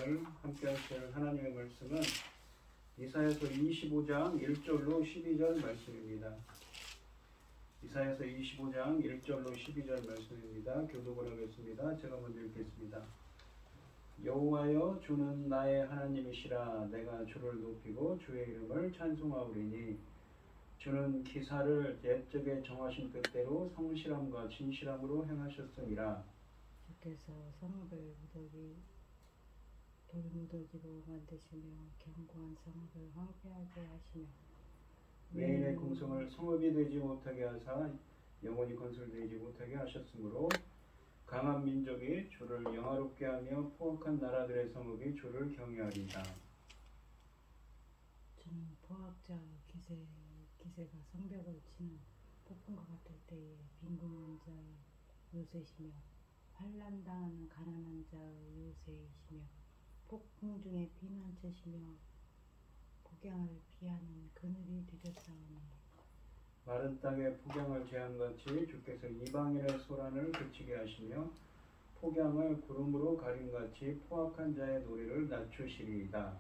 오늘 함께 하실 하나님의 말씀은 이사야서 25장 1절로 12절 말씀입니다. 이사야서 25장 1절로 12절 말씀입니다. 교독을 하겠습니다. 제가 먼저 읽겠습니다. 여호와여, 주는 나의 하나님이시라. 내가 주를 높이고 주의 이름을 찬송하오리니 주는 기사를 옛적에 정하신 뜻대로 성실함과 진실함으로 행하셨음이라. 주께서 성읍을 돌무더기로 만드시며 견고한 성읍을 황폐하게 하시며 외인의 공성을 성읍이 되지 못하게 하사 영원히 건설되지 못하게 하셨으므로 강한 민족이 주를 영화롭게 하며 포악한 나라들의 성읍이 주를 경외하리다. 주는 포악자 기세가 성벽을 치는 폭풍과 같을 때에 빈궁한 자의 요새시며 환난 당하는 가난한 자의 요새이시며 폭풍 중에 피난처시며 폭양을 피하는 그늘이 되셨사오니 마른 땅에 폭양을 제한같이 주께서 이방인의 소란을 그치게 하시며 폭양을 구름으로 가림같이 포악한 자의 노래를 낮추시리이다.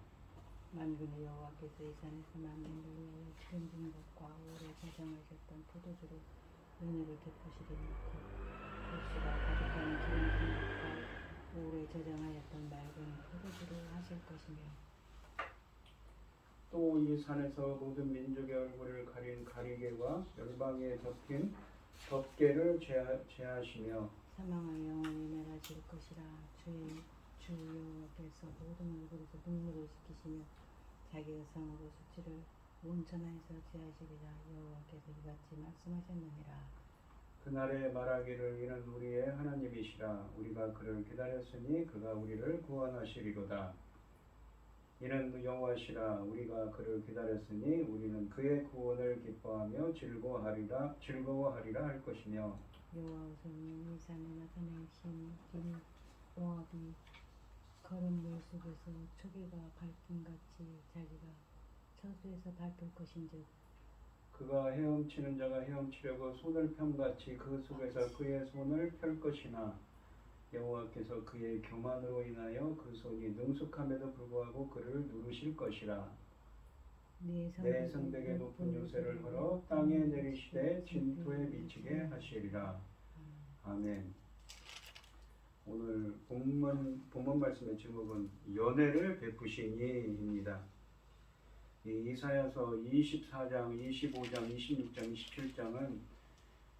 만군의 여호와께서 이 산에서 만민을 위하여 기름진 것과 오래 저장하셨던 포도주로 은혜를 베푸시리니 도시가 가득한 기름진 것과 오래 저장하였던 맑은 포도주로 하실 것이며 또 이 산에서 모든 민족의 얼굴을 가린 가리개와 열방에 덮인 덮개를 제하시며 사망을 영원히 멸하실 것이라. 주 여호와께서 모든 얼굴에서 눈물을 씻기시며 자기의 성으로 수치를 온 천하에서 제하시리라. 여호와께서 이같이 말씀하셨느니라. 그날에 말하기를 이는 우리의 하나님이시라. 우리가 그를 기다렸으니 그가 우리를 구원하시리로다. 이는 여호와시라. 우리가 그를 기다렸으니 우리는 그의 구원을 기뻐하며 즐거워하리라 할 것이며 여호와께서는 이 산에 나타내신 긴 모압이 거른 물 속에서 초계가 밟음같이 자기가 처소에서 밟을 것인즉 그가 헤엄치는 자가 헤엄치려고 손을 펴같이 그 속에서 그의 손을 펼 것이나 여호와께서 그의 교만으로 인하여 그 손이 능숙함에도 불구하고 그를 누르실 것이라. 내 성벽에 높은 요새를 걸어 땅에 내리시되 진토에 미치게 하시리라. 아멘. 오늘 본문 말씀의 제목은 연애를 베푸시니입니다. 이사야서 24장, 25장, 26장, 27장은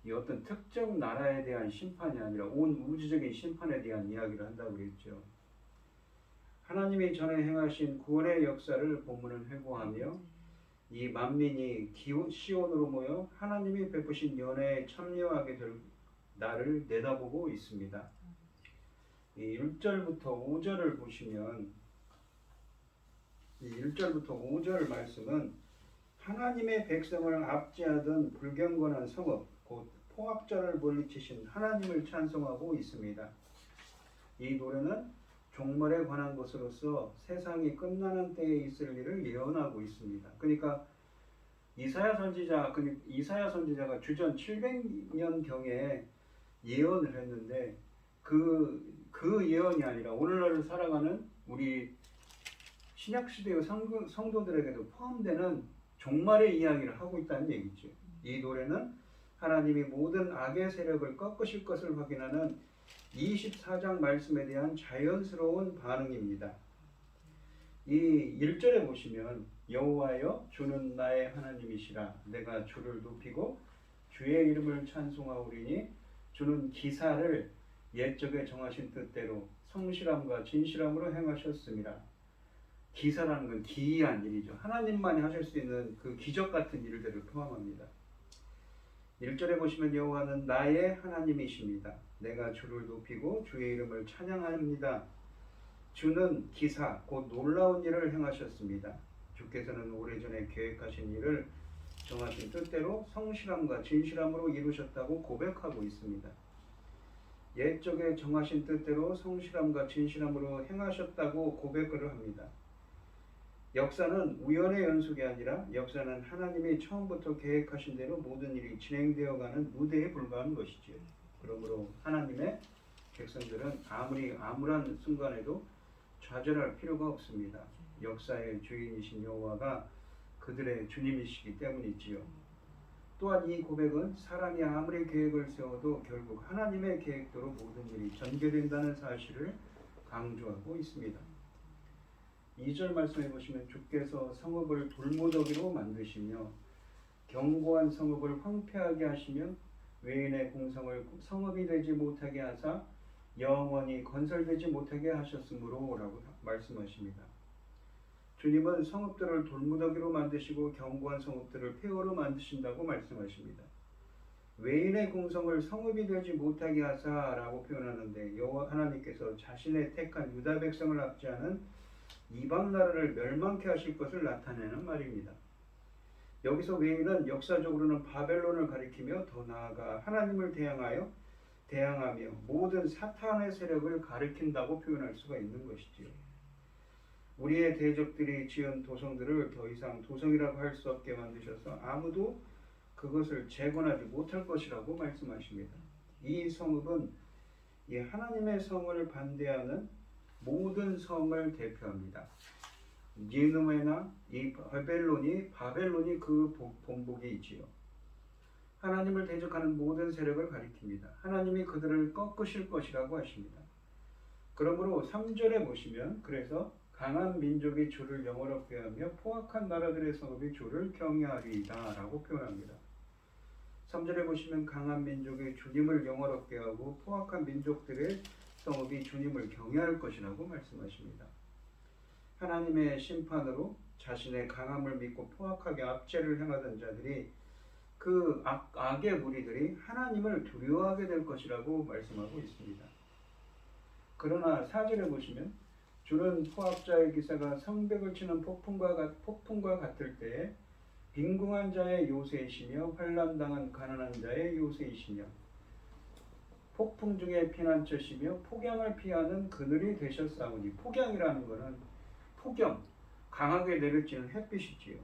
이 어떤 특정 나라에 대한 심판이 아니라 온 우주적인 심판에 대한 이야기를 한다고 그랬죠. 하나님이 전에 행하신 구원의 역사를 본문은 회고하며 이 만민이 시온으로 모여 하나님이 베푸신 연회에 참여하게 될 날을 내다보고 있습니다. 이 1절부터 5절을 보시면 이 1절부터 5절 말씀은 하나님의 백성을 압제하던 불경건한 성읍 곧 포악자를 물리치신 하나님을 찬송하고 있습니다. 이 노래는 종말에 관한 것으로서 세상이 끝나는 때에 있을 일을 예언하고 있습니다. 그러니까 이사야 선지자가 주전 700년경에 예언을 했는데 그 예언이 아니라 오늘날 살아가는 우리 신약시대의 성도들에게도 포함되는 종말의 이야기를 하고 있다는 얘기죠. 이 노래는 하나님이 모든 악의 세력을 꺾으실 것을 확인하는 24장 말씀에 대한 자연스러운 반응입니다. 이 1절에 보시면 여호와여, 주는 나의 하나님이시라. 내가 주를 높이고 주의 이름을 찬송하오리니 주는 기사를 옛적에 정하신 뜻대로 성실함과 진실함으로 행하셨음이라. 기사라는 건 기이한 일이죠. 하나님만이 하실 수 있는 그 기적 같은 일들을 포함합니다. 1절에 보시면 여호와는 나의 하나님이십니다. 내가 주를 높이고 주의 이름을 찬양합니다. 주는 기사 곧 놀라운 일을 행하셨습니다. 주께서는 오래전에 계획하신 일을 정하신 뜻대로 성실함과 진실함으로 이루셨다고 고백하고 있습니다. 옛적에 정하신 뜻대로 성실함과 진실함으로 행하셨다고 고백을 합니다. 역사는 우연의 연속이 아니라 역사는 하나님이 처음부터 계획하신 대로 모든 일이 진행되어가는 무대에 불과한 것이지요. 그러므로 하나님의 백성들은 아무리 암울한 순간에도 좌절할 필요가 없습니다. 역사의 주인이신 여호와가 그들의 주님이시기 때문이지요. 또한 이 고백은 사람이 아무리 계획을 세워도 결국 하나님의 계획대로 모든 일이 전개된다는 사실을 강조하고 있습니다. 2절 말씀해 보시면 주께서 성읍을 돌무더기로 만드시며 견고한 성읍을 황폐하게 하시며 외인의 공성을 성읍이 되지 못하게 하사 영원히 건설되지 못하게 하셨으므로 라고 말씀하십니다. 주님은 성읍들을 돌무더기로 만드시고 견고한 성읍들을 폐허로 만드신다고 말씀하십니다. 외인의 공성을 성읍이 되지 못하게 하사라고 표현하는데 여호와 하나님께서 자신의 택한 유다 백성을 압제하는 이방 나라를 멸망케 하실 것을 나타내는 말입니다. 여기서 외인은 역사적으로는 바벨론을 가리키며 더 나아가 하나님을 대항하며 모든 사탄의 세력을 가리킨다고 표현할 수가 있는 것이지요. 우리의 대적들이 지은 도성들을 더 이상 도성이라고 할 수 없게 만드셔서 아무도 그것을 재건하지 못할 것이라고 말씀하십니다. 이 성읍은 이 하나님의 성을 반대하는 모든 성을 대표합니다. 니느웨나 이 바벨론이 그 본복이지요. 하나님을 대적하는 모든 세력을 가리킵니다. 하나님이 그들을 꺾으실 것이라고 하십니다. 그러므로 3절에 보시면 그래서 강한 민족이 주를 영원롭게 하며 포악한 나라들의 성읍이 주를 경외하리이다 라고 표현합니다. 3절에 보시면 강한 민족이 주님을 영원롭게 하고 포악한 민족들의 성읍이 주님을 경외할 것이라고 말씀하십니다. 하나님의 심판으로 자신의 강함을 믿고 포악하게 압제를 행하던 자들이 그 악의 무리들이 하나님을 두려워하게 될 것이라고 말씀하고 있습니다. 그러나 4절에 보시면 주는 포악자의 기사가 성벽을 치는 폭풍과 같을 때에 빈궁한 자의 요새이시며 환난당한 가난한 자의 요새이시며 폭풍 중에 피난처시며 폭양을 피하는 그늘이 되셨사오니 폭양이라는 것은 폭염, 강하게 내려치는 햇빛이지요.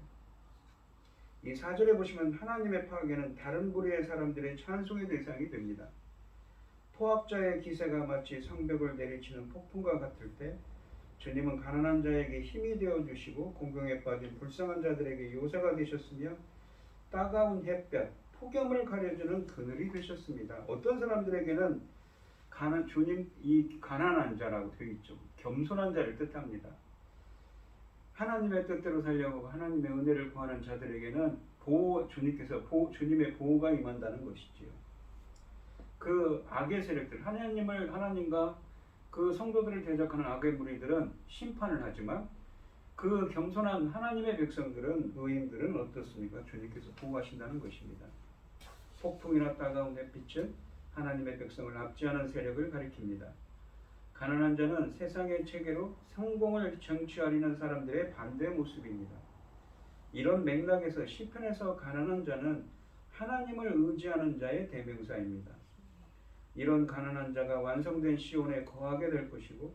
이 4절에 보시면 하나님의 파괴는 다른 부류의 사람들의 찬송의 대상이 됩니다. 포악자의 기세가 마치 성벽을 내리치는 폭풍과 같을 때 주님은 가난한 자에게 힘이 되어주시고 공경에 빠진 불쌍한 자들에게 요새가 되셨으며 따가운 햇볕, 폭염을 가려주는 그늘이 되셨습니다. 어떤 사람들에게는 주님 이 가난한 자라고 되어 있죠. 겸손한 자를 뜻합니다. 하나님의 뜻대로 살려고 하나님의 은혜를 구하는 자들에게는 주님의 보호가 임한다는 것이지요. 그 악의 세력들, 하나님과 그 성도들을 대적하는 악의 무리들은 심판을 하지만 그 겸손한 하나님의 백성들은 의인들은 어떻습니까? 주님께서 보호하신다는 것입니다. 폭풍이나 따가운 햇빛은 하나님의 백성을 압제하는 세력을 가리킵니다. 가난한 자는 세상의 체계로 성공을 쟁취하려는 사람들의 반대 모습입니다. 이런 맥락에서 시편에서 가난한 자는 하나님을 의지하는 자의 대명사입니다. 이런 가난한 자가 완성된 시온에 거하게 될 것이고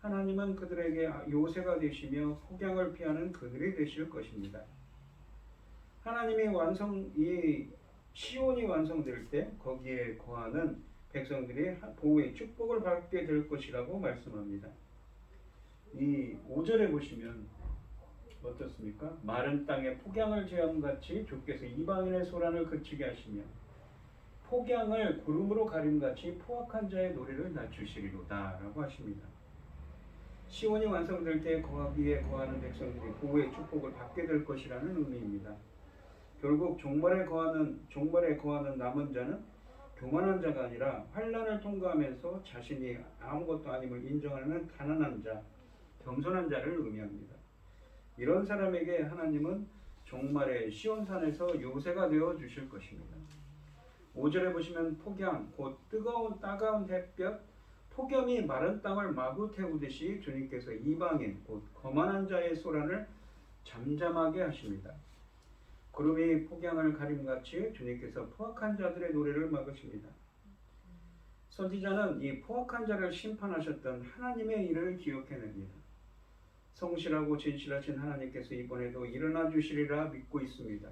하나님은 그들에게 요새가 되시며 폭양을 피하는 그늘이 되실 것입니다. 하나님이 시온이 완성될 때 거기에 거하는 백성들이 보호의 축복을 받게 될 것이라고 말씀합니다. 이 5절에 보시면 어떻습니까? 마른 땅에 폭양을 제함같이 주께서 이방인의 소란을 그치게 하시며 폭양을 구름으로 가림같이 포악한 자의 노래를 낮추시리로다 라고 하십니다. 시온이 완성될 때 거기에 거하는 백성들이 보호의 축복을 받게 될 것이라는 의미입니다. 결국 종말에 거하는 남은 자는 교만한 자가 아니라 환난을 통과하면서 자신이 아무것도 아님을 인정하는 가난한 자, 겸손한 자를 의미합니다. 이런 사람에게 하나님은 종말의 시온산에서 요새가 되어 주실 것입니다. 5절에 보시면 폭양, 곧 따가운 햇볕, 폭염이 마른 땅을 마구 태우듯이 주님께서 이방인, 곧 거만한 자의 소란을 잠잠하게 하십니다. 구름이 폭양을 가림같이 주님께서 포악한 자들의 노래를 막으십니다. 선지자는 이 포악한 자를 심판하셨던 하나님의 일을 기억해냅니다. 성실하고 진실하신 하나님께서 이번에도 일어나 주시리라 믿고 있습니다.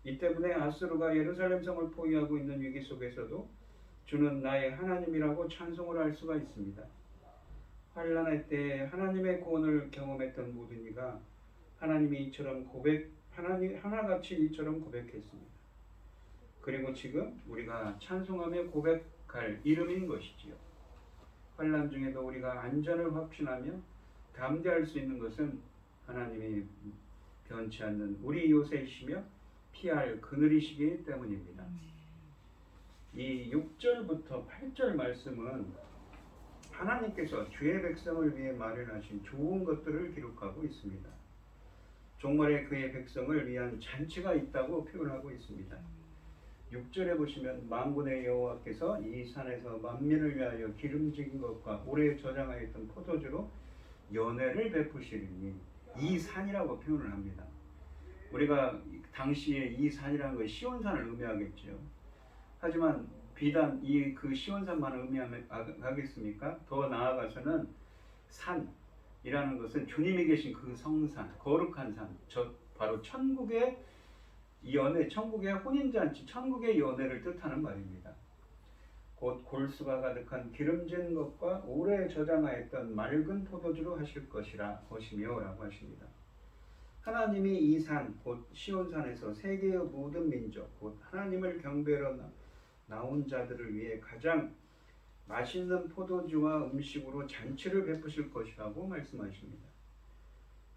이 때문에 아수르가 예루살렘 성을 포위하고 있는 위기 속에서도 주는 나의 하나님이라고 찬송을 할 수가 있습니다. 환난의 때 하나님의 구원을 경험했던 모든 이가 하나님이 이처럼 하나님 하나같이 이처럼 고백했습니다. 그리고 지금 우리가 찬송하며 고백할 이름인 것이지요. 환난 중에도 우리가 안전을 확신하며 담대할 수 있는 것은 하나님이 변치 않는 우리 요새이시며 피할 그늘이시기 때문입니다. 이 6절부터 8절 말씀은 하나님께서 주의 백성을 위해 마련하신 좋은 것들을 기록하고 있습니다. 종말에 그의 백성을 위한 잔치가 있다고 표현하고 있습니다. 6절에 보시면 만군의 여호와께서 이 산에서 만민을 위하여 기름진 것과 오래 저장하였던 포도주로 연회를 베푸시리니 이 산이라고 표현을 합니다. 우리가 당시에 이 산이라는 것이 시온산을 의미하겠죠. 하지만 비단 그 시온산만 의미하겠습니까? 더 나아가서는 산이라는 것은 주님이 계신 그 성산, 거룩한 산, 바로 천국의 연회, 천국의 혼인잔치, 천국의 연회를 뜻하는 말입니다. 곧 골수가 가득한 기름진 것과 오래 저장하였던 맑은 포도주로 하실 것이며 라고 하십니다. 하나님이 이 산, 곧 시온산에서 세계의 모든 민족, 곧 하나님을 경배하러 나온 자들을 위해 가장 맛있는 포도주와 음식으로 잔치를 베푸실 것이라고 말씀하십니다.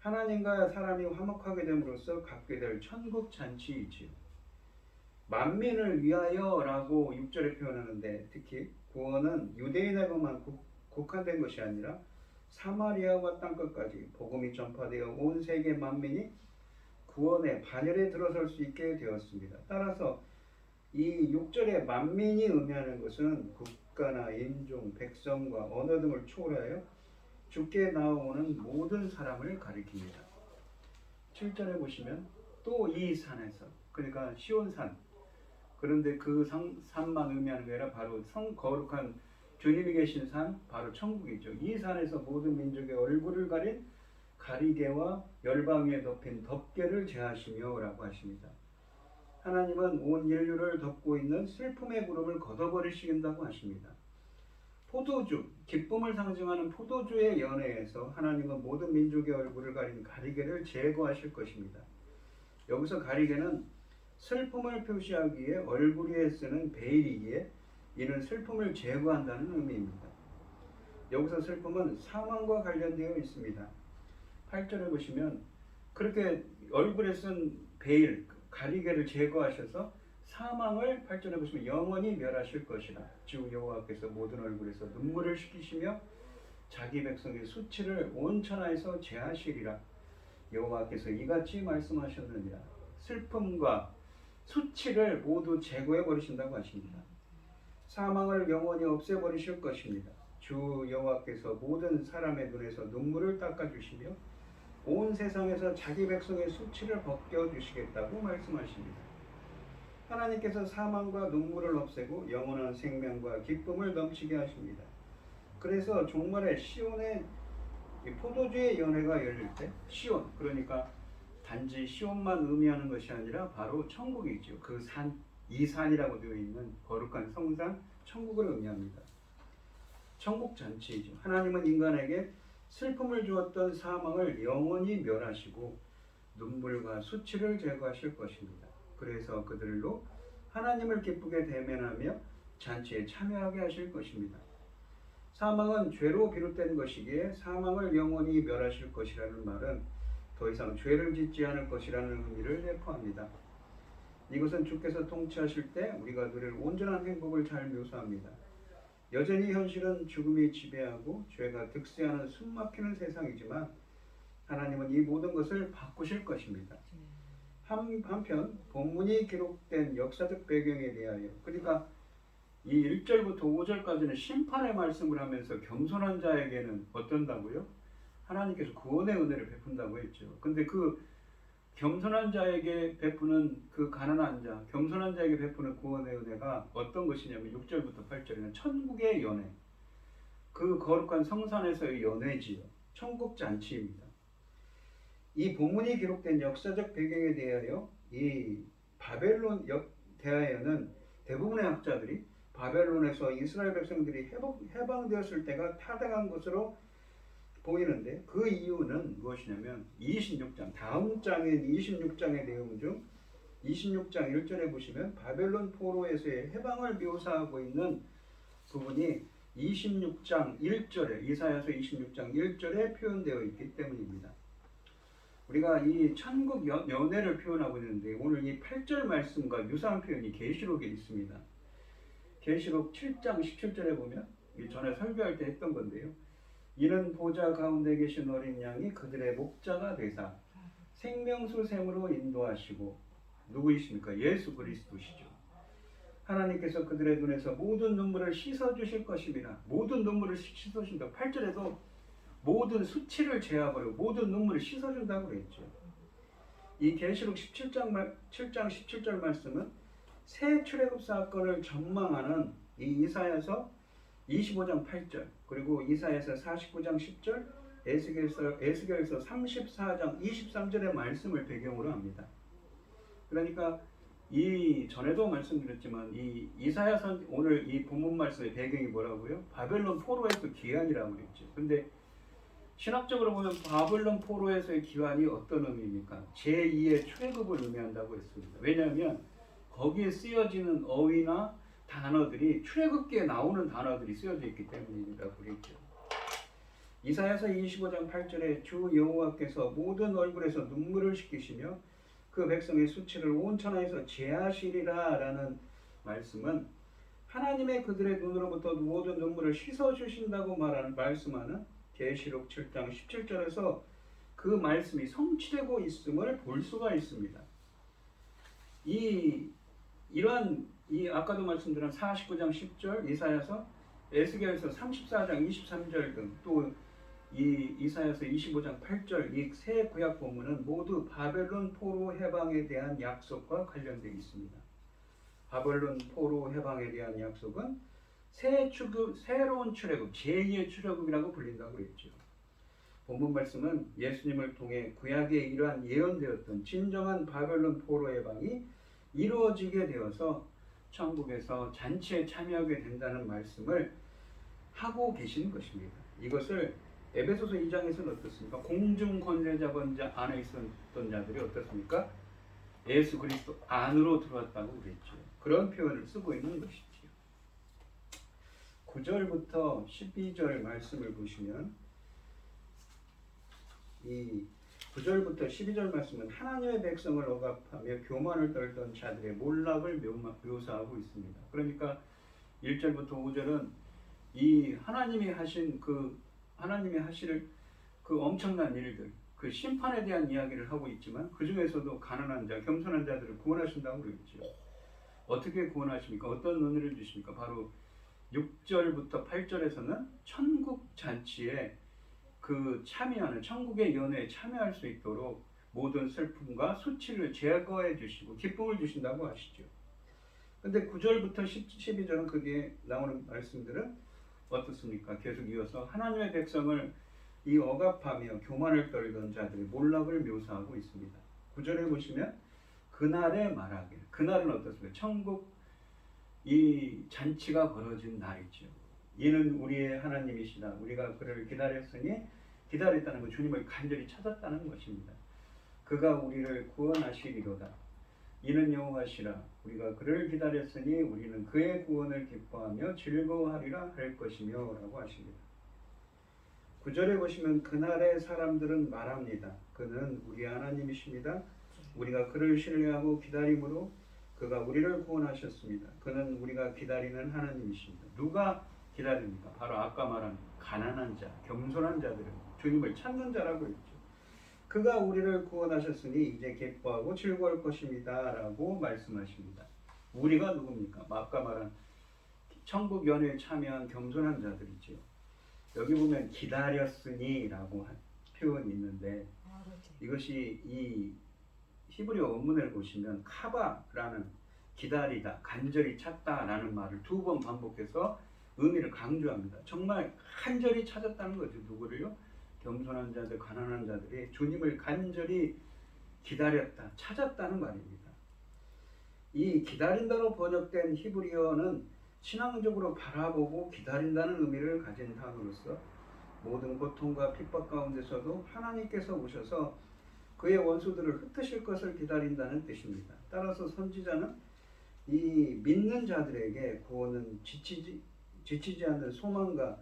하나님과 사람이 화목하게 됨으로써 갖게 될 천국 잔치이지요. 만민을 위하여라고 6절에 표현하는데 특히 구원은 유대인에게만 국한된 것이 아니라 사마리아와 땅끝까지 복음이 전파되어 온 세계 만민이 구원의 반열에 들어설 수 있게 되었습니다. 따라서 이 6절에 만민이 의미하는 것은 국가나 인종, 백성과 언어 등을 초월하여 주께 나오는 모든 사람을 가리킵니다. 7절에 보시면 또 이 산에서, 그러니까 시온산, 그런데 그 산만 의미하는 게 아니라 바로 거룩한 주님이 계신 산, 바로 천국이죠. 이 산에서 모든 민족의 얼굴을 가린 가리개와 열방 위에 덮인 덮개를 제하시며 라고 하십니다. 하나님은 온 인류를 덮고 있는 슬픔의 구름을 걷어버리신다고 하십니다. 포도주, 기쁨을 상징하는 포도주의 연회에서 하나님은 모든 민족의 얼굴을 가린 가리개를 제거하실 것입니다. 여기서 가리개는 슬픔을 표시하기 위해 얼굴 위에 쓰는 베일이기에 이는 슬픔을 제거한다는 의미입니다. 여기서 슬픔은 사망과 관련되어 있습니다. 8절에 보시면 그렇게 얼굴에 쓴 베일, 가리개를 제거하셔서 사망을 8절에 보시면 영원히 멸하실 것이라. 주 여호와께서 모든 얼굴에서 눈물을 씻기시며 자기 백성의 수치를 온 천하에서 제하시리라. 여호와께서 이같이 말씀하셨느니라. 슬픔과 수치를 모두 제거해 버리신다고 하십니다. 사망을 영원히 없애버리실 것입니다. 주 여호와께서 모든 사람의 눈에서 눈물을 닦아주시며 온 세상에서 자기 백성의 수치를 벗겨주시겠다고 말씀하십니다. 하나님께서 사망과 눈물을 없애고 영원한 생명과 기쁨을 넘치게 하십니다. 그래서 종말에 시온의 포도주의 연회가 열릴 때 시온, 그러니까 단지 시온만 의미하는 것이 아니라 바로 천국이죠. 그 산, 이 산이라고 되어 있는 거룩한 성산, 천국을 의미합니다. 천국 잔치이죠. 하나님은 인간에게 슬픔을 주었던 사망을 영원히 멸하시고 눈물과 수치를 제거하실 것입니다. 그래서 그들로 하나님을 기쁘게 대면하며 잔치에 참여하게 하실 것입니다. 사망은 죄로 비롯된 것이기에 사망을 영원히 멸하실 것이라는 말은 더 이상 죄를 짓지 않을 것이라는 의미를 내포합니다. 이것은 주께서 통치하실 때 우리가 누릴 온전한 행복을 잘 묘사합니다. 여전히 현실은 죽음이 지배하고 죄가 득세하는 숨막히는 세상이지만 하나님은 이 모든 것을 바꾸실 것입니다. 한편 본문이 기록된 역사적 배경에 대하여, 그러니까 이 1절부터 5절까지는 심판의 말씀을 하면서 겸손한 자에게는 어떤다고요? 하나님께서 구원의 은혜를 베푼다고 했죠. 근데 그 겸손한 자에게 베푸는 그 가난한 자, 겸손한 자에게 베푸는 구원의 은혜가 어떤 것이냐면 6절부터 8절에는 천국의 연회, 그 거룩한 성산에서의 연회지요. 천국 잔치입니다. 이 본문이 기록된 역사적 배경에 대하여 이 바벨론 대하여는 대부분의 학자들이 바벨론에서 이스라엘 백성들이 해방되었을 때가 타당한 것으로 보이는데 그 이유는 무엇이냐면 26장 다음 장인 26장의 내용 중 26장 1절에 보시면 바벨론 포로에서의 해방을 묘사하고 있는 부분이 26장 1절에 이사야서 26장 1절에 표현되어 있기 때문입니다. 우리가 이 천국 연애를 표현하고 있는데 오늘 이 8절 말씀과 유사한 표현이 계시록에 있습니다. 계시록 7장 17절에 보면 전에 설교할 때 했던 건데요. 이는 보좌 가운데 계신 어린 양이 그들의 목자가 되사 생명수 샘으로 인도하시고 누구이십니까? 예수 그리스도시죠. 하나님께서 그들의 눈에서 모든 눈물을 씻어주실 것입니다. 모든 눈물을 씻어준다. 8절에도 모든 수치를 제하고 모든 눈물을 씻어준다고 그랬죠. 이 계시록 7장 17절 말씀은 새 출애굽 사건을 전망하는 이 이사야서 25장 8절 그리고 이사야서 49장 10절 에스겔서 34장 23절의 말씀을 배경으로 합니다. 그러니까 이 전에도 말씀드렸지만 이 이사야서 오늘 이 본문 말씀의 배경이 뭐라고요? 바벨론 포로에서 기한이라고 그랬죠. 근데 신학적으로 보면 바벨론 포로에서의 기한이 어떤 의미입니까? 제2의 출애굽을 의미한다고 했습니다. 왜냐하면 거기에 쓰여지는 어휘나 단어들이 출애굽기에 나오는 단어들이 쓰여져 있기 때문이라고 그랬죠. 이사야서 25장 8절에 주 여호와께서 모든 얼굴에서 눈물을 씻기시며 그 백성의 수치를 온 천하에서 제하시리라 라는 말씀은 하나님의 그들의 눈으로부터 모든 눈물을 씻어주신다고 말씀하는 계시록 7장 17절에서 그 말씀이 성취되고 있음을 볼 수가 있습니다. 이러한 아까도 말씀드린 49장 10절 이사야서 에스겔서 34장 23절 등 또 이 이사야서 25장 8절 이 새 구약 본문은 모두 바벨론 포로 해방에 대한 약속과 관련되어 있습니다. 바벨론 포로 해방에 대한 약속은 새로운 출애굽, 제2의 출애굽이라고 불린다고 그랬죠. 본문 말씀은 예수님을 통해 구약에 이러한 예언되었던 진정한 바벨론 포로 해방이 이루어지게 되어서 천국에서 잔치에 참여하게 된다는 말씀을 하고 계시는 것입니다. 이것을 에베소서 2장에서는 어떻습니까? 공중 권세 잡은 자 안에 있었던 자들이 어떻습니까? 예수 그리스도 안으로 들어왔다고 그랬죠. 그런 표현을 쓰고 있는 것이지요. 9절부터 12절 말씀을 보시면 이 9절부터 12절 말씀은 하나님의 백성을 억압하며 교만을 떨던 자들의 몰락을 묘사하고 있습니다. 그러니까 1절부터 5절은 이 하나님이 하실 그 엄청난 일들, 그 심판에 대한 이야기를 하고 있지만 그 중에서도 가난한 자, 겸손한 자들을 구원하신다고 그랬죠. 어떻게 구원하십니까? 어떤 은혜를 주십니까? 바로 6절부터 8절에서는 천국 잔치에 그 참여하는 천국의 연회에 참여할 수 있도록 모든 슬픔과 수치를 제거해 주시고 기쁨을 주신다고 하시죠. 근데 9절부터 12절은 그게 나오는 말씀들은 어떻습니까? 계속 이어서 하나님의 백성을 이 억압하며 교만을 떨던 자들의 몰락을 묘사하고 있습니다. 9절에 보시면 그날의 말하길. 그날은 어떻습니까? 천국 이 잔치가 벌어진 날이죠. 이는 우리의 하나님이시다. 우리가 그를 기다렸다는 건 주님을 간절히 찾았다는 것입니다. 그가 우리를 구원하시리로다. 이는 여호와시라. 우리가 그를 기다렸으니 우리는 그의 구원을 기뻐하며 즐거워하리라 할 것이며 라고 하십니다. 9절에 보시면 그날의 사람들은 말합니다. 그는 우리 하나님이십니다. 우리가 그를 신뢰하고 기다림으로 그가 우리를 구원하셨습니다. 그는 우리가 기다리는 하나님이십니다. 누가 기다립니까? 바로 아까 말한 가난한 자, 겸손한 자들은 주님을 찾는 자라고 했죠. 그가 우리를 구원하셨으니 이제 기뻐하고 즐거울 것입니다 라고 말씀하십니다. 우리가 누굽니까? 아까 말한 천국 연회에 참여한 겸손한 자들이죠. 여기 보면 기다렸으니 라고 표현이 있는데 이것이 이 히브리어 원문을 보시면 카바라는 기다리다, 간절히 찾다라는 말을 2번 반복해서 의미를 강조합니다. 정말 간절히 찾았다는 거죠. 누구를요? 겸손한 자들, 가난한 자들이 주님을 간절히 기다렸다, 찾았다는 말입니다. 이 기다린다로 번역된 히브리어는 신앙적으로 바라보고 기다린다는 의미를 가진 단어로서 모든 고통과 핍박 가운데서도 하나님께서 오셔서 그의 원수들을 흩으실 것을 기다린다는 뜻입니다. 따라서 선지자는 이 믿는 자들에게 구원은 지치지 않는 소망과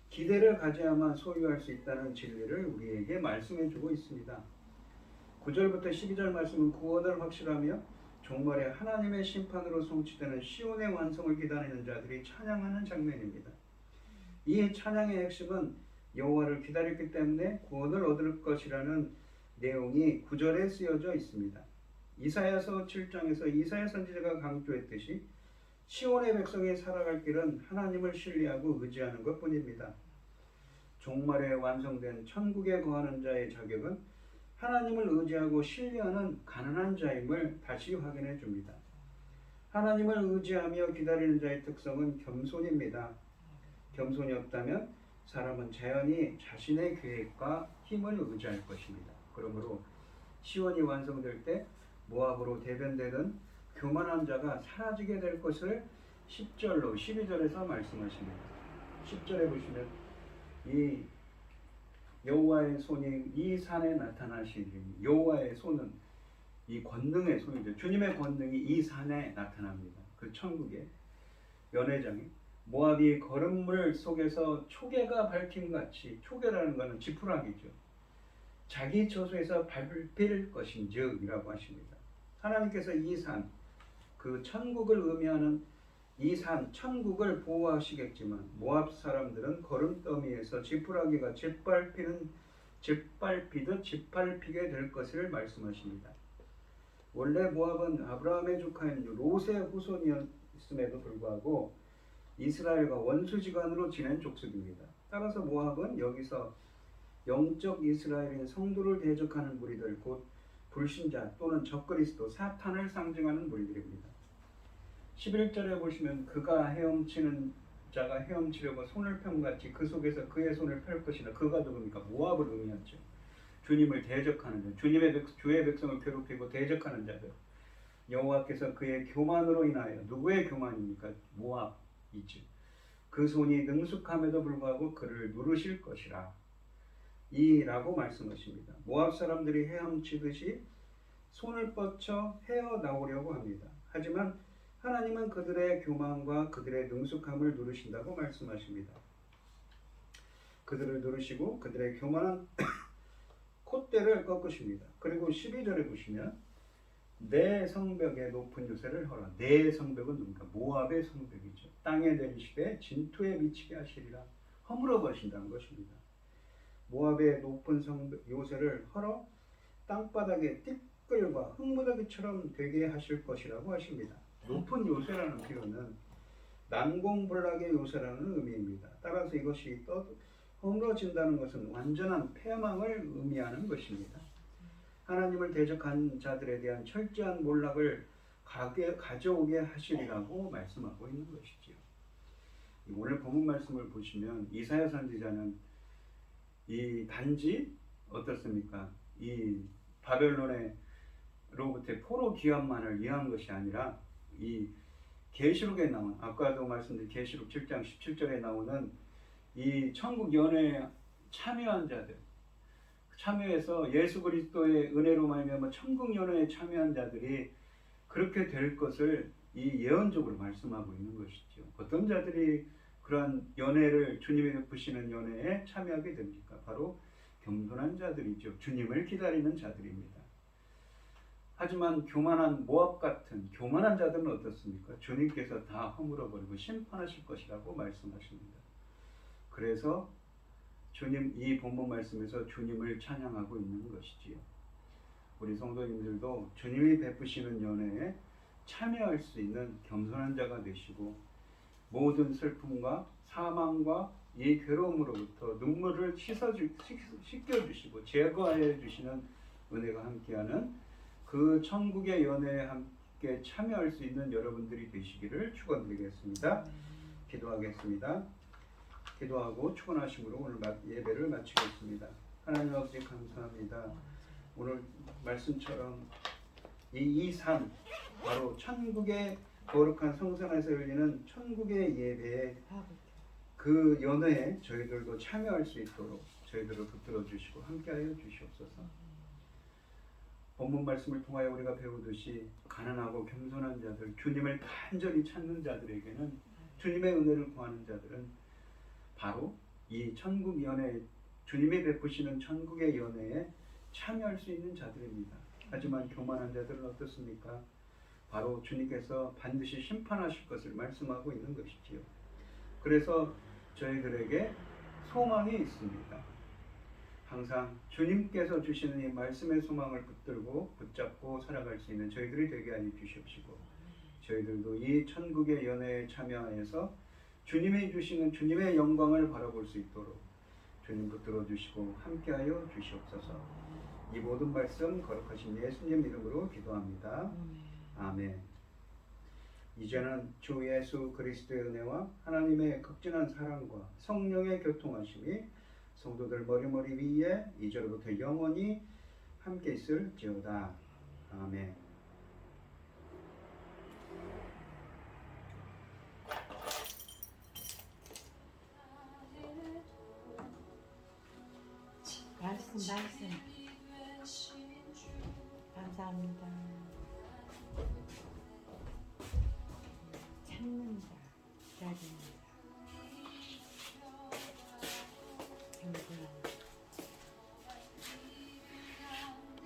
기대를 가져야만 소유할 수 있다는 진리를 우리에게 말씀해 주고 있습니다. 9절부터 12절 말씀은 구원을 확실하며 종말에 하나님의 심판으로 성취되는 시온의 완성을 기다리는 자들이 찬양하는 장면입니다. 이 찬양의 핵심은 여호와를 기다렸기 때문에 구원을 얻을 것이라는 내용이 9절에 쓰여져 있습니다. 이사야서 7장에서 이사야 선지자가 강조했듯이 시온의 백성이 살아갈 길은 하나님을 신뢰하고 의지하는 것뿐입니다. 종말에 완성된 천국에 거하는 자의 자격은 하나님을 의지하고 신뢰하는 가난한 자임을 다시 확인해 줍니다. 하나님을 의지하며 기다리는 자의 특성은 겸손입니다. 겸손이 없다면 사람은 자연히 자신의 계획과 힘을 의지할 것입니다. 그러므로 시온이 완성될 때 모압으로 대변되는 교만한 자가 사라지게 될 것을 10절로 12절에서 말씀하십니다. 10절에 보시면 이 여호와의 손이 이 산에 나타나시니, 여호와의 손은 이 권능의 손이죠. 주님의 권능이 이 산에 나타납니다. 그 천국의 연회장에 모압이 거름물 속에서 초계가 밝힘같이, 초계라는 것은 지푸라기죠. 자기 처소에서 밟힐 것인즉 이라고 하십니다. 하나님께서 이 산, 그 천국을 의미하는 이 산, 천국을 보호하시겠지만 모압 사람들은 거름더미에서 지푸라기가 짓밟히듯 짓밟히게 될 것을 말씀하십니다. 원래 모압은 아브라함의 조카인 롯의 후손이었음에도 불구하고 이스라엘과 원수지간으로 지낸 족속입니다. 따라서 모압은 여기서 영적 이스라엘인 성도를 대적하는 무리들, 곧 불신자 또는 적그리스도, 사탄을 상징하는 무리들입니다. 11절에 보시면 그가 헤엄치는 자가 헤엄치려고 손을 펴같이 그 속에서 그의 손을 펼 것이나, 그가 누굽니까? 모압을 의미하죠. 주님을 대적하는 자, 주의 백성을 괴롭히고 대적하는 자들. 여호와께서 그의 교만으로 인하여, 누구의 교만입니까? 모압이죠. 그 손이 능숙함에도 불구하고 그를 누르실 것이라 이라고 말씀하십니다. 모압 사람들이 헤엄치듯이 손을 뻗쳐 헤어나오려고 합니다. 하지만 하나님은 그들의 교만과 그들의 능숙함을 누르신다고 말씀하십니다. 그들을 누르시고 그들의 교만한 콧대를 꺾으십니다. 그리고 12절에 보시면 내 성벽의 높은 요새를 허라. 내 성벽은 누굽니까? 모압의 성벽이죠. 땅에 내리시되 진토에 미치게 하시리라. 허물어 버신다는 것입니다. 모압의 높은 성벽 요새를 헐어 땅바닥에 띠끌과 흙무더기처럼 되게 하실 것이라고 하십니다. 높은 요새라는 표현은 난공불락의 요새라는 의미입니다. 따라서 이것이 허물어진다는 것은 완전한 패망을 의미하는 것입니다. 하나님을 대적한 자들에 대한 철저한 몰락을 가져오게 하시리라고 말씀하고 있는 것이지요. 오늘 본문 말씀을 보시면 이사야 선지자는 이 단지 어떻습니까? 이 바벨론으로부터 포로 귀환만을 위한 것이 아니라 이 계시록에 나온, 아까도 말씀드린 계시록 7장 17절에 나오는 이 천국 연회에 참여한 자들, 참여해서 예수 그리스도의 은혜로 말미암아 천국 연회에 참여한 자들이 그렇게 될 것을 이 예언적으로 말씀하고 있는 것이죠. 어떤 자들이 그러한 연회를, 주님이 베푸시는 연회에 참여하게 됩니까? 바로 겸손한 자들이죠. 주님을 기다리는 자들입니다. 하지만 교만한 모압 같은 교만한 자들은 어떻습니까? 주님께서 다 허물어버리고 심판하실 것이라고 말씀하십니다. 그래서 주님, 이 본문 말씀에서 주님을 찬양하고 있는 것이지요. 우리 성도님들도 주님이 베푸시는 연회에 참여할 수 있는 겸손한 자가 되시고, 모든 슬픔과 사망과 이 괴로움으로부터 눈물을 씻겨주시고 제거해 주시는 은혜가 함께하는 그 천국의 연회에 함께 참여할 수 있는 여러분들이 되시기를 축원드리겠습니다. 기도하겠습니다. 기도하고 축원하심으로 오늘 예배를 마치겠습니다. 하나님 아버지 감사합니다. 오늘 말씀처럼 이 산, 바로 천국의 거룩한 성산에서 열리는 천국의 예배에 그 연회에 저희들도 참여할 수 있도록 저희들을 붙들어 주시고 함께하여 주시옵소서. 본문 말씀을 통하여 우리가 배우듯이 가난하고 겸손한 자들, 주님을 간절히 찾는 자들에게는, 주님의 은혜를 구하는 자들은 바로 이 천국 연회, 주님이 베푸시는 천국의 연회에 참여할 수 있는 자들입니다. 하지만 교만한 자들은 어떻습니까? 바로 주님께서 반드시 심판하실 것을 말씀하고 있는 것이지요. 그래서 저희들에게 소망이 있습니다. 항상 주님께서 주시는 이 말씀의 소망을 붙들고 붙잡고 살아갈 수 있는 저희들이 되게 하여 주시옵시고, 저희들도 이 천국의 연회에 참여하여서 주님이 주시는 주님의 영광을 바라볼 수 있도록 주님 붙들어 주시고 함께하여 주시옵소서. 이 모든 말씀 거룩하신 예수님 이름으로 기도합니다. 아멘. 이제는 주 예수 그리스도의 은혜와 하나님의 극진한 사랑과 성령의 교통하심이 성도들 머리머리 위에 이제로부터 영원히 함께 있을지어다. 아멘. 말씀 감사합니다. 찾는 자 기다리는 자